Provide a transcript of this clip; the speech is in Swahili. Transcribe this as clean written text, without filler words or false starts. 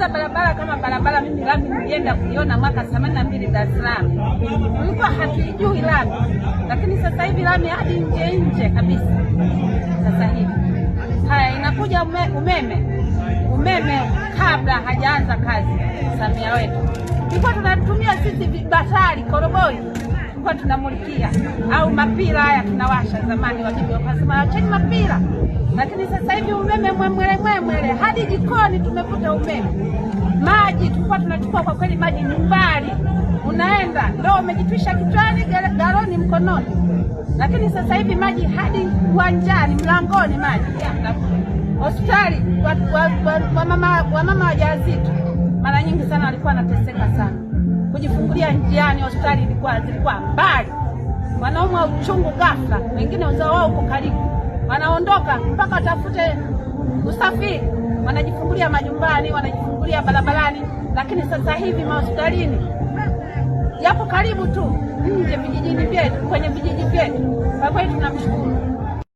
barabara kama barabara, mimi lami nilienda kuiona mwaka 82 Dar es Salaam. Tulikuwa hatujui lami, lakini sasa hivi lami hadi nje kabisa. Sasa hivi haya inakuja umeme kabla hajaanza kazi Samia wetu. Tulikuwa tunatumia sisi batari koroboi, tulikuwa tunamulikia au mapira haya tunawasha. Zamani wabibi wakasema acheni mapira, lakini sasa hivi umeme mwemwele hadi jikoni tumekuta umeme. Maji tulikuwa tunachukua, kwa kweli maji ni mbali, unaenda ndio umejitwisha kichwani, galoni mkononi, lakini sasa hivi maji hadi uwanjani, mlangoni maji. Hospitali wamama wajawazito mara nyingi sana walikuwa wanateseka sana kujifungulia njiani, hospitali zilikuwa mbali, wanaumwa uchungu ghafla, wengine uzao wao uko karibu, wanaondoka mpaka watafute usafiri, wanajifungulia majumbani, wanajifungulia barabarani. Lakini sasa hivi mahospitalini yapo karibu tu nje vijijini vyetu, kwenye vijiji vyetu. Kwa kweli tunamshukuru.